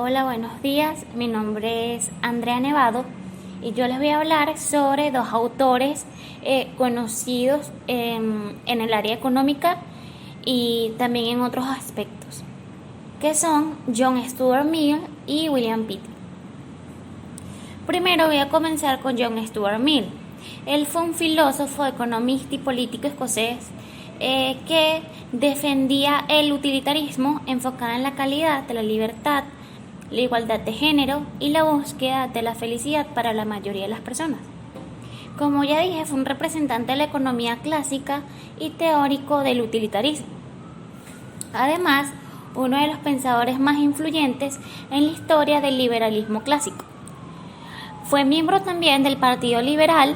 Hola, buenos días. Mi nombre es Andrea Nevado y yo les voy a hablar sobre dos autores conocidos en el área económica y también en otros aspectos, que son John Stuart Mill y William Pitt. Primero voy a comenzar con John Stuart Mill. Él fue un filósofo, economista y político escocés que defendía el utilitarismo enfocado en la calidad de la libertad, la igualdad de género y la búsqueda de la felicidad para la mayoría de las personas. Como ya dije, fue un representante de la economía clásica y teórico del utilitarismo. Además, uno de los pensadores más influyentes en la historia del liberalismo clásico. Fue miembro también del Partido Liberal,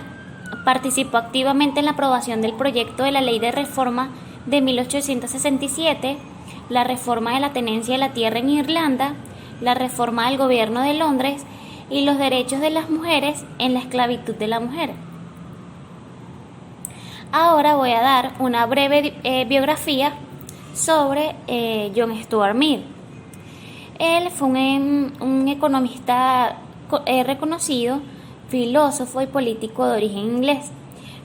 participó activamente en la aprobación del proyecto de la Ley de Reforma de 1867, la reforma de la tenencia de la tierra en Irlanda, la reforma del gobierno de Londres y los derechos de las mujeres en la esclavitud de la mujer. Ahora voy a dar una breve biografía sobre John Stuart Mill. Él fue un economista reconocido, filósofo y político de origen inglés.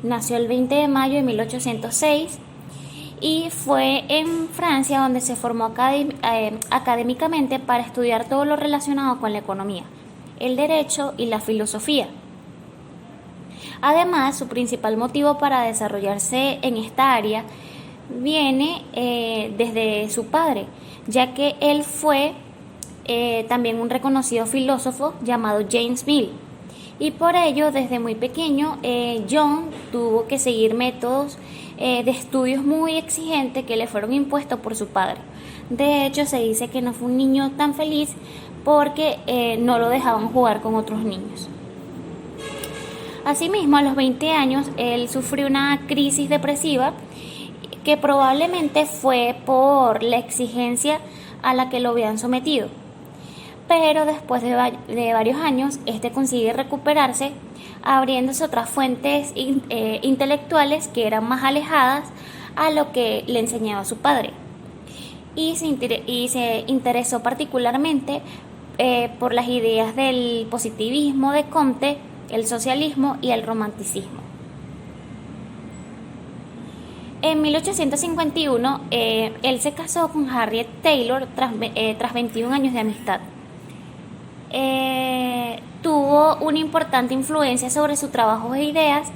Nació el 20 de mayo de 1806 y fue en Francia donde se formó académicamente para estudiar todo lo relacionado con la economía, el derecho y la filosofía. Además, su principal motivo para desarrollarse en esta área viene desde su padre, ya que él fue también un reconocido filósofo llamado James Mill. Y por ello, desde muy pequeño, John tuvo que seguir métodos de estudios muy exigentes que le fueron impuestos por su padre. De hecho, se dice que no fue un niño tan feliz porque no lo dejaban jugar con otros niños. Asimismo, a los 20 años, él sufrió una crisis depresiva que probablemente fue por la exigencia a la que lo habían sometido. Pero después de varios años, consigue recuperarse, abriéndose otras fuentes intelectuales que eran más alejadas a lo que le enseñaba su padre. Y se interesó particularmente por las ideas del positivismo de Comte, el socialismo y el romanticismo. En 1851, él se casó con Harriet Taylor tras 21 años de amistad. Tuvo una importante influencia sobre su trabajo e ideas,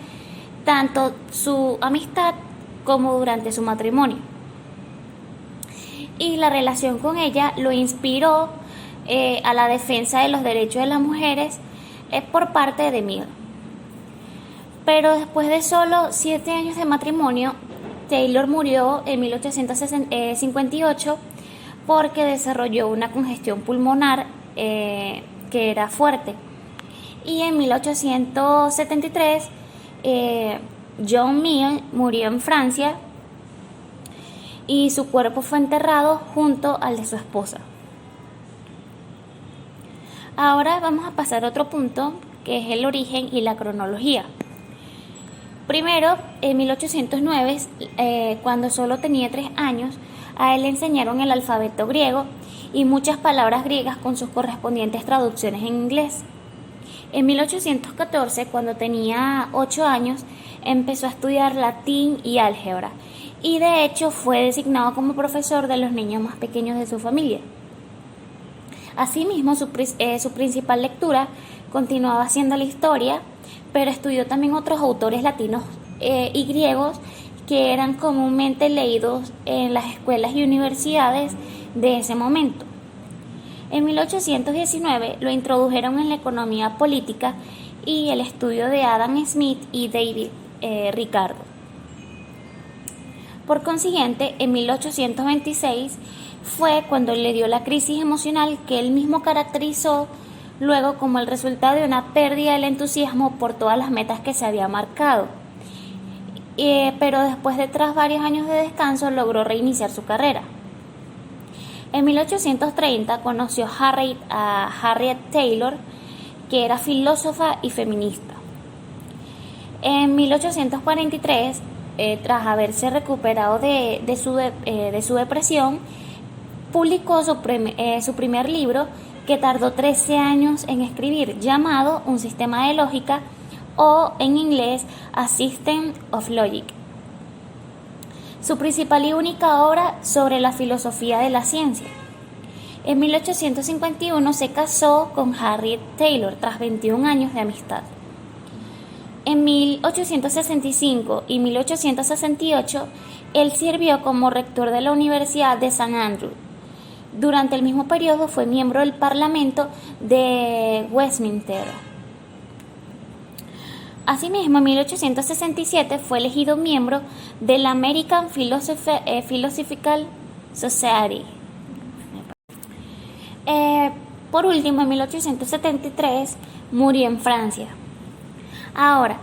tanto su amistad como durante su matrimonio. Y la relación con ella lo inspiró a la defensa de los derechos de las mujeres por parte de Mill. Pero después de solo 7 años de matrimonio, Taylor murió en 1858 porque desarrolló una congestión pulmonar que era fuerte. Y en 1873 John Mill murió en Francia y su cuerpo fue enterrado junto al de su esposa. Ahora vamos a pasar a otro punto, que es el origen y la cronología. Primero, en 1809, cuando solo tenía 3 años, a él le enseñaron el alfabeto griego y muchas palabras griegas con sus correspondientes traducciones en inglés. En 1814, cuando tenía 8 años, empezó a estudiar latín y álgebra y de hecho fue designado como profesor de los niños más pequeños de su familia. Asimismo, su principal lectura continuaba siendo la historia, pero estudió también otros autores latinos y griegos que eran comúnmente leídos en las escuelas y universidades de ese momento. En 1819 lo introdujeron en la economía política y el estudio de Adam Smith y David Ricardo. Por consiguiente, en 1826 fue cuando le dio la crisis emocional que él mismo caracterizó luego como el resultado de una pérdida del entusiasmo por todas las metas que se había marcado. Pero después de tras varios años de descanso logró reiniciar su carrera. En 1830 conoció a Harriet Taylor, que era filósofa y feminista. En 1843, tras haberse recuperado de su depresión, publicó su primer libro, que tardó 13 años en escribir, llamado Un sistema de lógica, o en inglés A System of Logic. Su principal y única obra sobre la filosofía de la ciencia. En 1851 se casó con Harriet Taylor tras 21 años de amistad. En 1865 y 1868, él sirvió como rector de la Universidad de St. Andrews. Durante el mismo periodo fue miembro del Parlamento de Westminster. Asimismo, en 1867 fue elegido miembro de la American Philosophical Society. Por último, en 1873 murió en Francia. Ahora,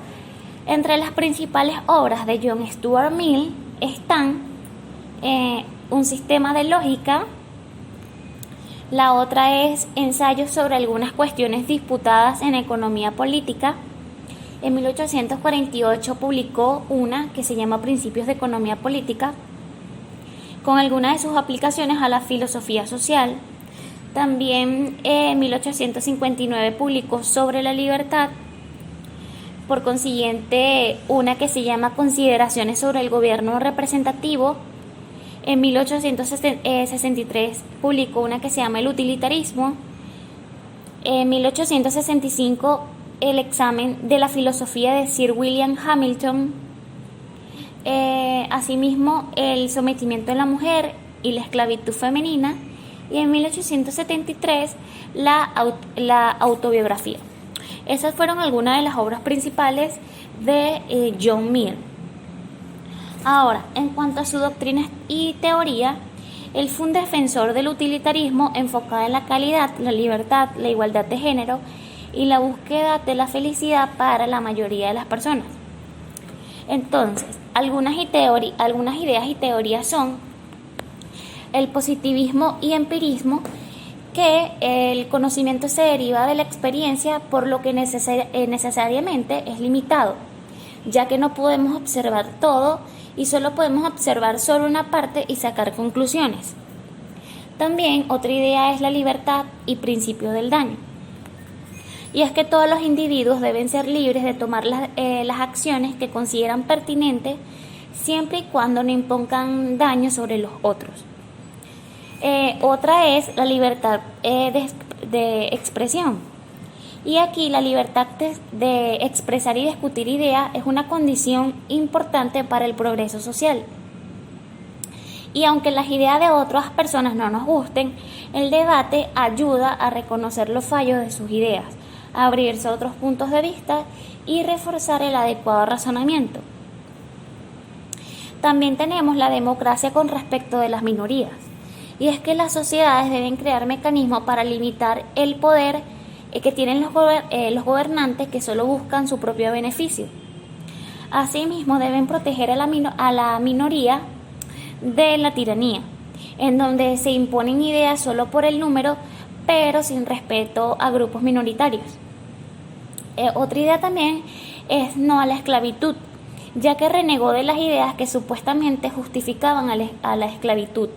entre las principales obras de John Stuart Mill están Un sistema de lógica. La otra es Ensayos sobre algunas cuestiones disputadas en economía política. En 1848 publicó una que se llama Principios de Economía Política, con algunas de sus aplicaciones a la filosofía social. También en 1859 publicó Sobre la libertad. Por consiguiente, una que se llama Consideraciones sobre el gobierno representativo. En 1863 publicó una que se llama El utilitarismo. En 1865 El examen de la filosofía de Sir William Hamilton. Asimismo, El sometimiento de la mujer y la esclavitud femenina. Y en 1873 la autobiografía. Esas fueron algunas de las obras principales de John Mill. Ahora, en cuanto a su doctrina y teoría, él fue un defensor del utilitarismo enfocado en la calidad, la libertad, la igualdad de género y la búsqueda de la felicidad para la mayoría de las personas. Entonces, algunas ideas y teorías son el positivismo y empirismo, que el conocimiento se deriva de la experiencia, por lo que necesariamente es limitado, ya que no podemos observar todo y solo podemos observar solo una parte y sacar conclusiones. También otra idea es la libertad y principio del daño. Y es que todos los individuos deben ser libres de tomar las acciones que consideran pertinentes, siempre y cuando no impongan daño sobre los otros. Otra es la libertad de expresión. Y aquí la libertad de expresar y discutir ideas es una condición importante para el progreso social. Y aunque las ideas de otras personas no nos gusten, el debate ayuda a reconocer los fallos de sus ideas, a abrirse a otros puntos de vista y reforzar el adecuado razonamiento. También tenemos la democracia con respecto de las minorías. Y es que las sociedades deben crear mecanismos para limitar el poder que tienen los gobernantes, que solo buscan su propio beneficio. Asimismo, deben proteger a la minoría de la tiranía, en donde se imponen ideas solo por el número, pero sin respeto a grupos minoritarios. Otra idea también es no a la esclavitud, ya que renegó de las ideas que supuestamente justificaban a la esclavitud.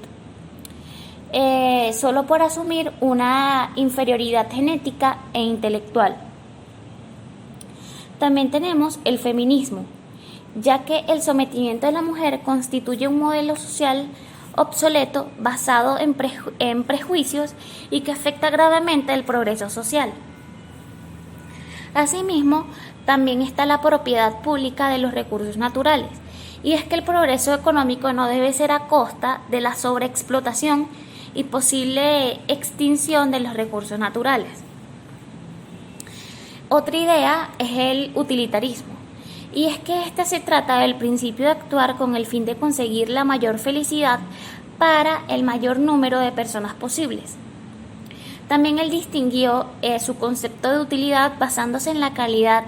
Solo por asumir una inferioridad genética e intelectual. También tenemos el feminismo, ya que el sometimiento de la mujer constituye un modelo social obsoleto basado en prejuicios y que afecta gravemente el progreso social. Asimismo, también está la propiedad pública de los recursos naturales, y es que el progreso económico no debe ser a costa de la sobreexplotación y posible extinción de los recursos naturales. Otra idea es el utilitarismo, y es que este se trata del principio de actuar con el fin de conseguir la mayor felicidad para el mayor número de personas posibles. También él distinguió su concepto de utilidad basándose en la calidad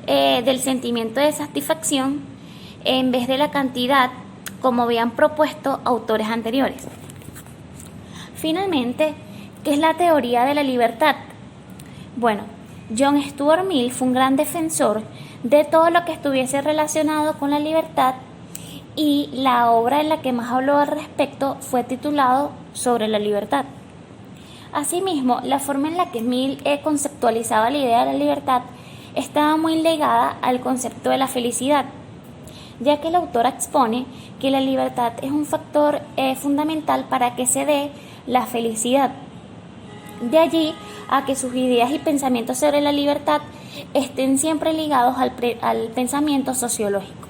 del sentimiento de satisfacción en vez de la cantidad, como habían propuesto autores anteriores. Finalmente, ¿qué es la teoría de la libertad? Bueno, John Stuart Mill fue un gran defensor de todo lo que estuviese relacionado con la libertad, y la obra en la que más habló al respecto fue titulado Sobre la libertad. Asimismo, la forma en la que Mill conceptualizaba la idea de la libertad estaba muy ligada al concepto de la felicidad, ya que el autor expone que la libertad es un factor fundamental para que se dé la felicidad. De allí a que sus ideas y pensamientos sobre la libertad estén siempre ligados al pensamiento sociológico.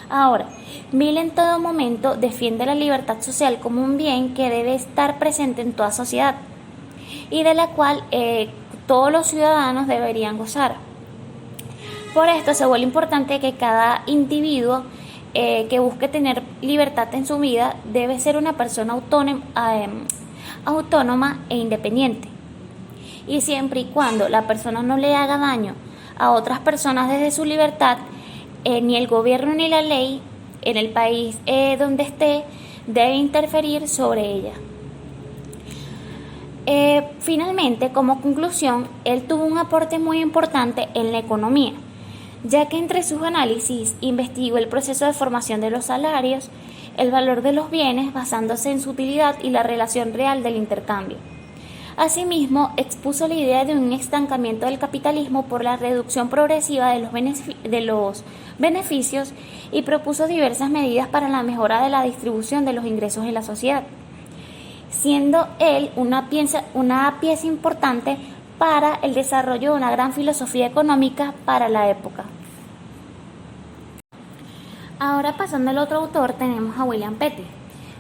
Ahora, Mill en todo momento defiende la libertad social como un bien que debe estar presente en toda sociedad y de la cual todos los ciudadanos deberían gozar. Por esto se vuelve importante que cada individuo que busque tener libertad en su vida debe ser una persona autónoma e independiente. Y siempre y cuando la persona no le haga daño a otras personas desde su libertad, ni el gobierno ni la ley en el país donde esté debe interferir sobre ella. Finalmente, como conclusión, él tuvo un aporte muy importante en la economía, ya que entre sus análisis investigó el proceso de formación de los salarios, el valor de los bienes basándose en su utilidad y la relación real del intercambio. Asimismo, expuso la idea de un estancamiento del capitalismo por la reducción progresiva de los beneficios y propuso diversas medidas para la mejora de la distribución de los ingresos en la sociedad, siendo él una pieza importante para el desarrollo de una gran filosofía económica para la época. Ahora, pasando al otro autor, tenemos a William Petty.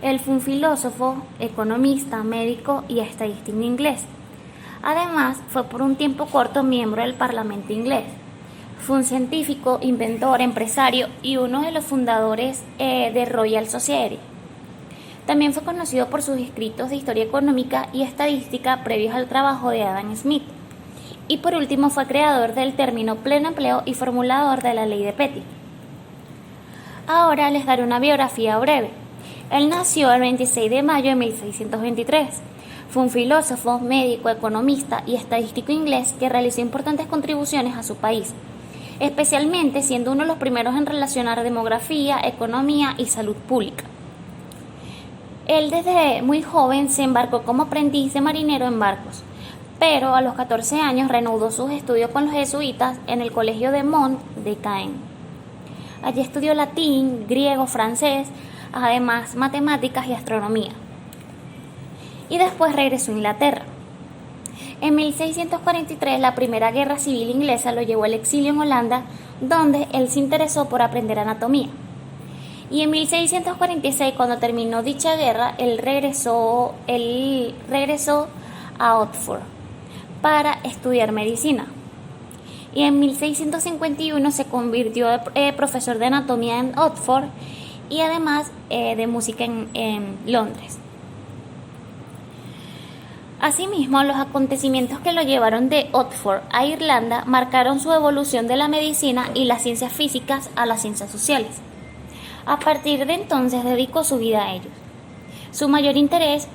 Él fue un filósofo, economista, médico y estadístico inglés. Además, fue por un tiempo corto miembro del Parlamento inglés. Fue un científico, inventor, empresario y uno de los fundadores de Royal Society. También fue conocido por sus escritos de historia económica y estadística previos al trabajo de Adam Smith. Y por último, fue creador del término pleno empleo y formulador de la ley de Petty. Ahora les daré una biografía breve. Él nació el 26 de mayo de 1623. Fue un filósofo, médico, economista y estadístico inglés que realizó importantes contribuciones a su país, especialmente siendo uno de los primeros en relacionar demografía, economía y salud pública. Él desde muy joven se embarcó como aprendiz de marinero en barcos, pero a los 14 años reanudó sus estudios con los jesuitas en el colegio de Mont de Caen. Allí estudió latín, griego, francés, además matemáticas y astronomía. Y después regresó a Inglaterra. En 1643 la Primera Guerra Civil Inglesa lo llevó al exilio en Holanda, donde él se interesó por aprender anatomía. Y en 1646, cuando terminó dicha guerra, él regresó a Oxford para estudiar medicina. Y en 1651 se convirtió profesor de anatomía en Oxford y además de música en Londres. Asimismo, los acontecimientos que lo llevaron de Oxford a Irlanda marcaron su evolución de la medicina y las ciencias físicas a las ciencias sociales. A partir de entonces dedicó su vida a ellos. Su mayor interés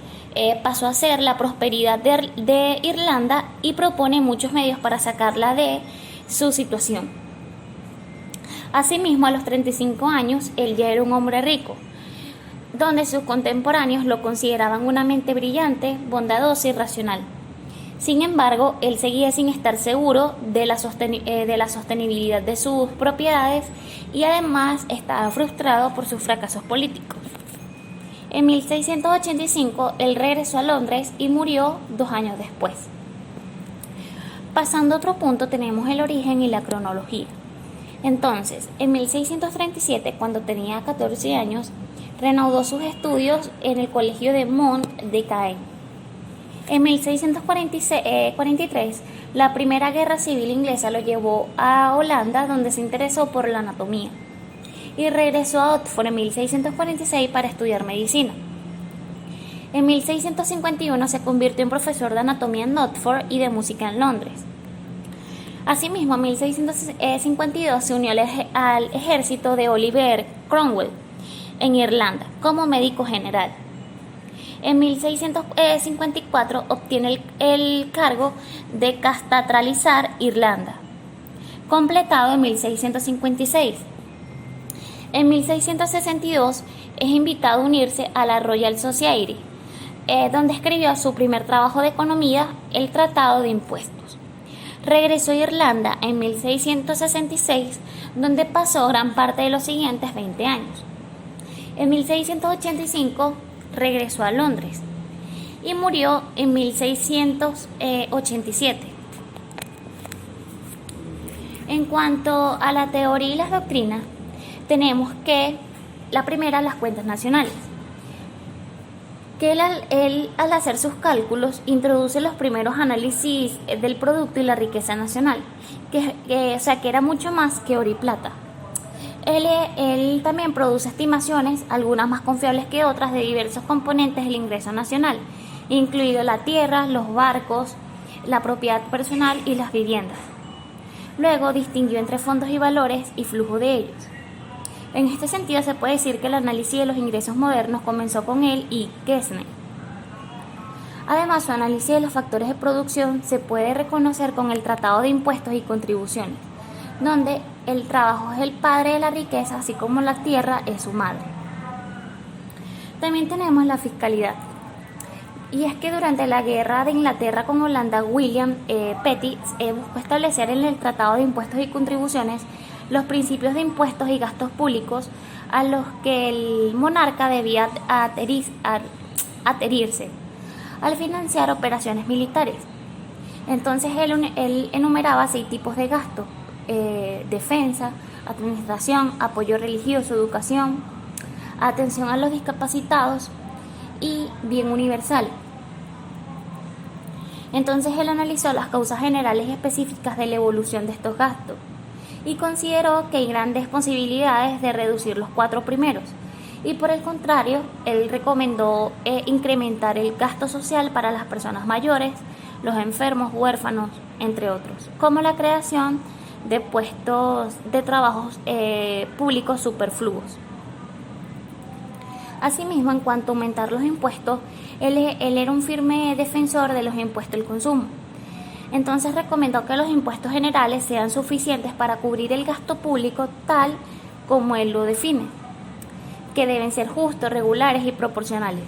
pasó a ser la prosperidad de Irlanda y propone muchos medios para sacarla de su situación. Asimismo, a los 35 años, él ya era un hombre rico, donde sus contemporáneos lo consideraban una mente brillante, bondadosa y racional. Sin embargo, él seguía sin estar seguro de la sostenibilidad de sus propiedades y además estaba frustrado por sus fracasos políticos. En 1685, él regresó a Londres y murió 2 años después. Pasando a otro punto, tenemos el origen y la cronología. Entonces, en 1637, cuando tenía 14 años, reanudó sus estudios en el colegio de Mont de Caen. En 1643, la Primera Guerra Civil Inglesa lo llevó a Holanda, donde se interesó por la anatomía, y regresó a Oxford en 1646 para estudiar medicina. En 1651 se convirtió en profesor de anatomía en Oxford y de música en Londres. Asimismo, en 1652 se unió al ejército de Oliver Cromwell en Irlanda como médico general. En 1654 obtiene el cargo de catedralizar Irlanda, completado en 1656. En 1662 es invitado a unirse a la Royal Society, donde escribió su primer trabajo de economía, el Tratado de Impuestos. Regresó a Irlanda en 1666, donde pasó gran parte de los siguientes 20 años. En 1685 regresó a Londres y murió en 1687. En cuanto a la teoría y las doctrinas, tenemos que la primera, las cuentas nacionales, que él al hacer sus cálculos introduce los primeros análisis del producto y la riqueza nacional, que era mucho más que oro y plata. Él también produce estimaciones, algunas más confiables que otras, de diversos componentes del ingreso nacional, incluido la tierra, los barcos, la propiedad personal y las viviendas. Luego distinguió entre fondos y valores y flujo de ellos. En este sentido, se puede decir que el análisis de los ingresos modernos comenzó con él y Gesner. Además, su análisis de los factores de producción se puede reconocer con el Tratado de Impuestos y Contribuciones, donde el trabajo es el padre de la riqueza, así como la tierra es su madre. También tenemos la fiscalidad. Y es que durante la guerra de Inglaterra con Holanda, William Petty buscó establecer en el Tratado de Impuestos y Contribuciones los principios de impuestos y gastos públicos a los que el monarca debía adherirse al financiar operaciones militares. Entonces él enumeraba 6 tipos de gasto: defensa, administración, apoyo religioso, educación, atención a los discapacitados y bien universal. Entonces él analizó las causas generales y específicas de la evolución de estos gastos y consideró que hay grandes posibilidades de reducir los 4 primeros, y por el contrario, él recomendó incrementar el gasto social para las personas mayores, los enfermos, huérfanos, entre otros, como la creación de puestos de trabajos públicos superfluos. Asimismo, en cuanto a aumentar los impuestos, él era un firme defensor de los impuestos al consumo. Entonces recomendó que los impuestos generales sean suficientes para cubrir el gasto público tal como él lo define, que deben ser justos, regulares y proporcionales,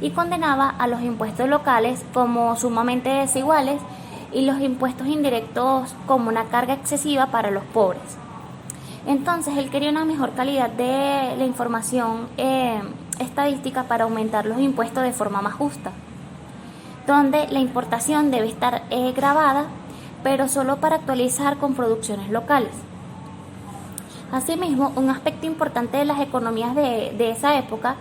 y condenaba a los impuestos locales como sumamente desiguales y los impuestos indirectos como una carga excesiva para los pobres. Entonces él quería una mejor calidad de la información estadística para aumentar los impuestos de forma más justa, donde la importación debe estar grabada, pero solo para actualizar con producciones locales. Asimismo, un aspecto importante de las economías de esa época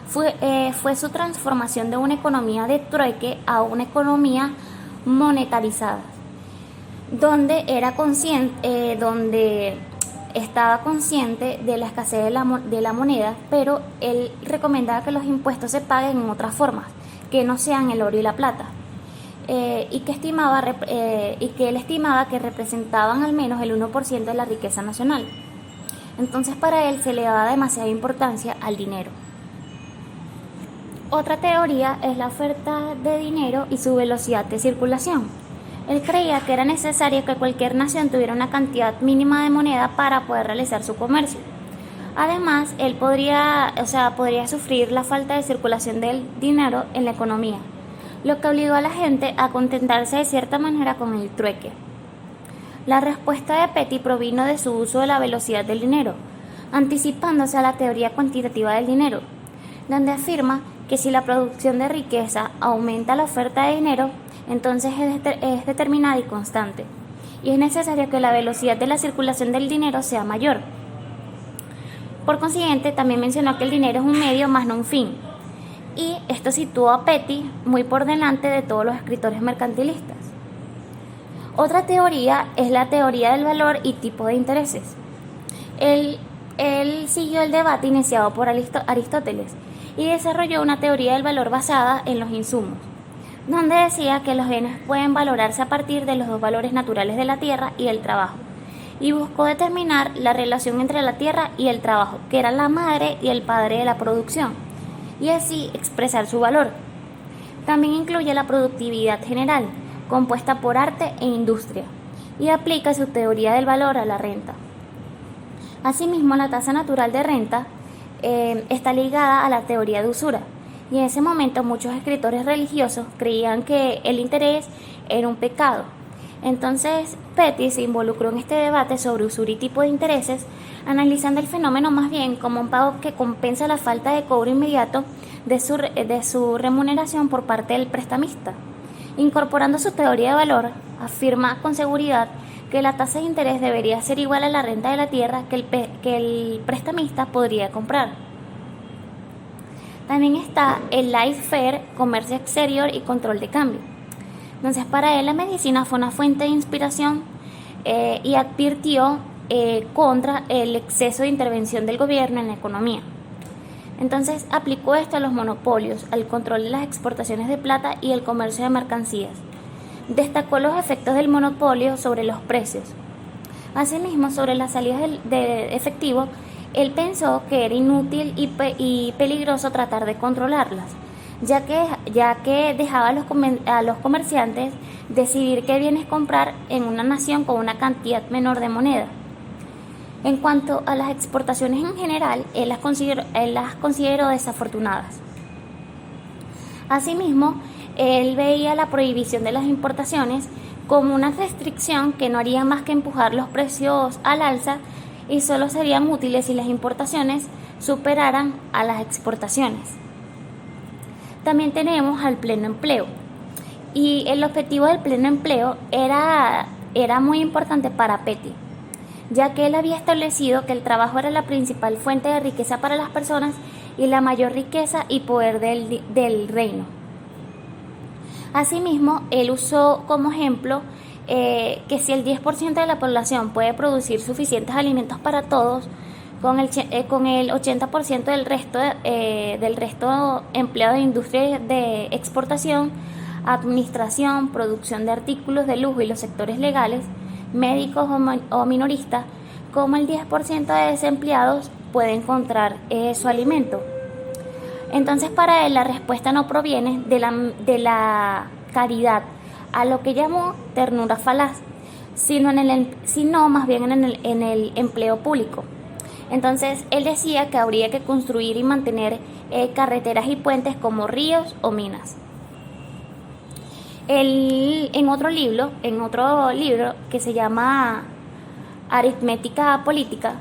fue su transformación de una economía de trueque a una economía monetarizada, donde estaba consciente de la escasez de la moneda, pero él recomendaba que los impuestos se paguen en otras formas, que no sean el oro y la plata, y que él estimaba que representaban al menos el 1% de la riqueza nacional. Entonces para él se le daba demasiada importancia al dinero. Otra teoría es la oferta de dinero y su velocidad de circulación. Él creía que era necesario que cualquier nación tuviera una cantidad mínima de moneda para poder realizar su comercio. Además, él podría sufrir la falta de circulación del dinero en la economía, lo que obligó a la gente a contentarse de cierta manera con el trueque. La respuesta de Petty provino de su uso de la velocidad del dinero, anticipándose a la teoría cuantitativa del dinero, donde afirma que si la producción de riqueza aumenta la oferta de dinero, entonces es determinada y constante, y es necesario que la velocidad de la circulación del dinero sea mayor. Por consiguiente, también mencionó que el dinero es un medio más no un fin, y esto situó a Petty muy por delante de todos los escritores mercantilistas. Otra teoría es la teoría del valor y tipo de intereses. Él siguió el debate iniciado por Aristóteles y desarrolló una teoría del valor basada en los insumos, donde decía que los bienes pueden valorarse a partir de los 2 valores naturales de la tierra y el trabajo, y buscó determinar la relación entre la tierra y el trabajo, que era la madre y el padre de la producción, y así expresar su valor. También incluye la productividad general, compuesta por arte e industria, y aplica su teoría del valor a la renta. Asimismo, la tasa natural de renta está ligada a la teoría de usura, y en ese momento muchos escritores religiosos creían que el interés era un pecado. Entonces Petty se involucró en este debate sobre usura y tipo de intereses, analizando el fenómeno más bien como un pago que compensa la falta de cobro inmediato de su remuneración por parte del prestamista. Incorporando su teoría de valor, afirma con seguridad que la tasa de interés debería ser igual a la renta de la tierra que el prestamista podría comprar. También está el laissez-faire, comercio exterior y control de cambio. Entonces, para él la medicina fue una fuente de inspiración y advirtió contra el exceso de intervención del gobierno en la economía. Entonces, aplicó esto a los monopolios, al control de las exportaciones de plata y el comercio de mercancías. Destacó los efectos del monopolio sobre los precios. Asimismo, sobre las salidas de efectivo, él pensó que era inútil y peligroso tratar de controlarlas, ya que dejaba a los comerciantes decidir qué bienes comprar en una nación con una cantidad menor de moneda. En cuanto a las exportaciones en general, él las consideró desafortunadas. Asimismo, él veía la prohibición de las importaciones como una restricción que no haría más que empujar los precios al alza y solo serían útiles si las importaciones superaran a las exportaciones. También tenemos al pleno empleo, y el objetivo del pleno empleo era muy importante para Petty, ya que él había establecido que el trabajo era la principal fuente de riqueza para las personas y la mayor riqueza y poder del reino. Asimismo, él usó como ejemplo que si el 10% de la población puede producir suficientes alimentos para todos, con el 80% del resto empleado en industrias de exportación, administración, producción de artículos de lujo y los sectores legales, médicos o minoristas, como el 10% de desempleados puede encontrar su alimento. Entonces, para él la respuesta no proviene de la caridad, a lo que llamó ternura falaz, sino más bien en el empleo público. Entonces, él decía que habría que construir y mantener carreteras y puentes como ríos o minas. Él, en otro libro que se llama Aritmética Política,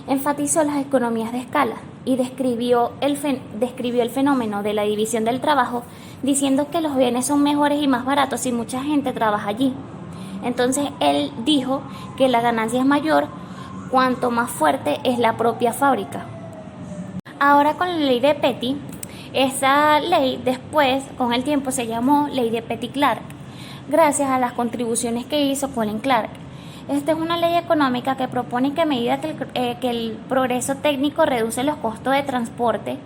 enfatizó las economías de escala y describió el fenómeno de la división del trabajo, diciendo que los bienes son mejores y más baratos si mucha gente trabaja allí. Entonces él dijo que la ganancia es mayor cuanto más fuerte es la propia fábrica. Ahora, con la ley de Petty, esa ley después, con el tiempo, se llamó Ley de Petty-Clark, gracias a las contribuciones que hizo Colin Clark. Esta es una ley económica que propone que a medida que el progreso técnico reduce los costos de transporte,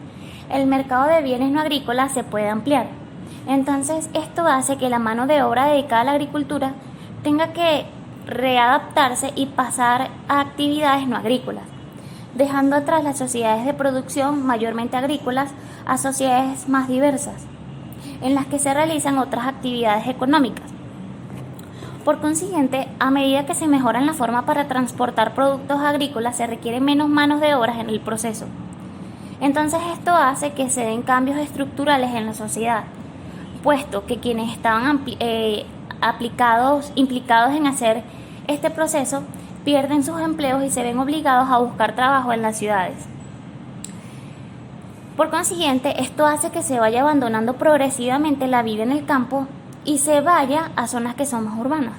el mercado de bienes no agrícolas se puede ampliar. Entonces, esto hace que la mano de obra dedicada a la agricultura tenga que readaptarse y pasar a actividades no agrícolas, dejando atrás las sociedades de producción mayormente agrícolas a sociedades más diversas, en las que se realizan otras actividades económicas. Por consiguiente, a medida que se mejoran la forma para transportar productos agrícolas, se requieren menos manos de obra en el proceso. Entonces, esto hace que se den cambios estructurales en la sociedad, puesto que quienes estaban implicados en hacer este proceso pierden sus empleos y se ven obligados a buscar trabajo en las ciudades. Por consiguiente, esto hace que se vaya abandonando progresivamente la vida en el campo y se vaya a zonas que son más urbanas,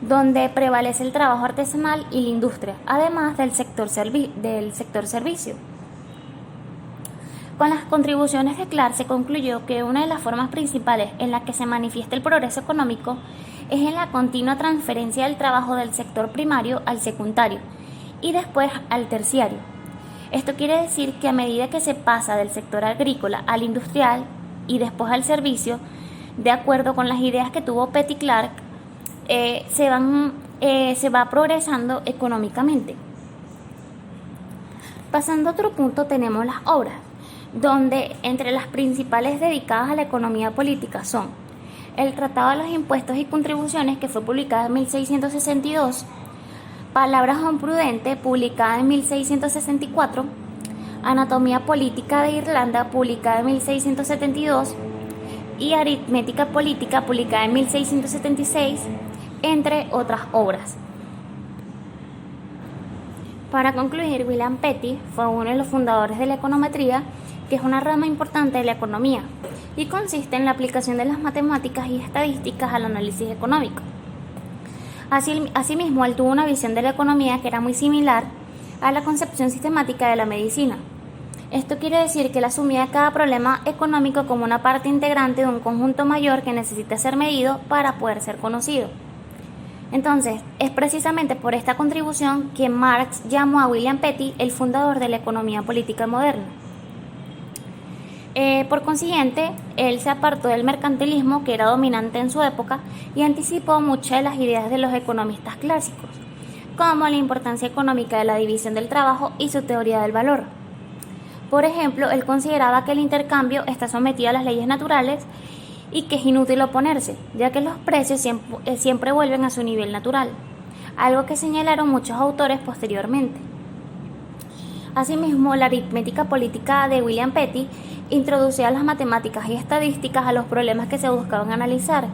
donde prevalece el trabajo artesanal y la industria, además del sector servicio. Con las contribuciones de Clark se concluyó que una de las formas principales en las que se manifiesta el progreso económico es en la continua transferencia del trabajo del sector primario al secundario y después al terciario. Esto quiere decir que a medida que se pasa del sector agrícola al industrial y después al servicio, de acuerdo con las ideas que tuvo Petty Clark, se va progresando económicamente. Pasando a otro punto, tenemos las obras, donde entre las principales dedicadas a la economía política son el Tratado de los Impuestos y Contribuciones, que fue publicado en 1662, Palabras a un prudente, publicada en 1664, Anatomía Política de Irlanda, publicada en 1672, y Aritmética Política, publicada en 1676, entre otras obras. Para concluir, William Petty fue uno de los fundadores de la econometría, que es una rama importante de la economía y consiste en la aplicación de las matemáticas y estadísticas al análisis económico. Asimismo, él tuvo una visión de la economía que era muy similar a la concepción sistemática de la medicina. Esto quiere decir que él asumía cada problema económico como una parte integrante de un conjunto mayor que necesita ser medido para poder ser conocido. Entonces, es precisamente por esta contribución que Marx llamó a William Petty el fundador de la economía política moderna. Por consiguiente, él se apartó del mercantilismo, que era dominante en su época, y anticipó muchas de las ideas de los economistas clásicos, como la importancia económica de la división del trabajo y su teoría del valor. Por ejemplo, él consideraba que el intercambio está sometido a las leyes naturales y que es inútil oponerse, ya que los precios siempre vuelven a su nivel natural, algo que señalaron muchos autores posteriormente. Asimismo, la aritmética política de William Petty introducía las matemáticas y estadísticas a los problemas que se buscaban analizar.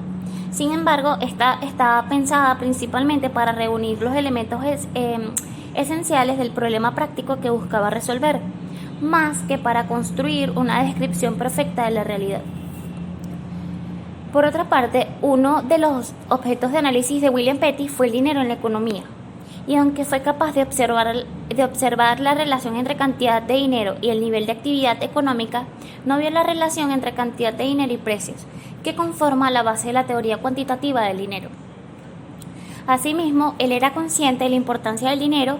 Sin embargo, esta estaba pensada principalmente para reunir los elementos esenciales del problema práctico que buscaba resolver, más que para construir una descripción perfecta de la realidad. Por otra parte, uno de los objetos de análisis de William Petty fue el dinero en la economía, y aunque fue capaz de observar la relación entre cantidad de dinero y el nivel de actividad económica, no vio la relación entre cantidad de dinero y precios, que conforma la base de la teoría cuantitativa del dinero. Asimismo, él era consciente de la importancia del dinero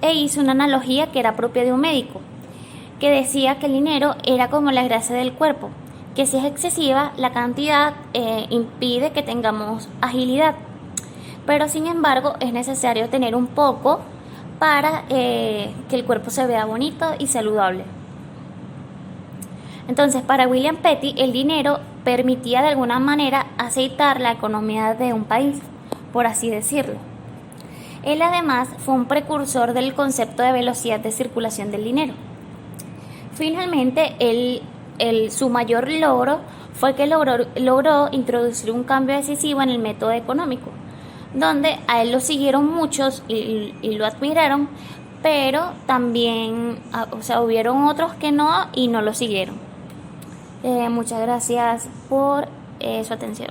e hizo una analogía que era propia de un médico, que decía que el dinero era como la grasa del cuerpo, que si es excesiva, la cantidad impide que tengamos agilidad, pero sin embargo es necesario tener un poco para que el cuerpo se vea bonito y saludable. Entonces, para William Petty, el dinero permitía de alguna manera aceitar la economía de un país, por así decirlo. Él además fue un precursor del concepto de velocidad de circulación del dinero. Finalmente, su mayor logro fue que logró introducir un cambio decisivo en el método económico, donde a él lo siguieron muchos y lo admiraron, pero también hubieron otros que no y no lo siguieron. Muchas gracias por su atención.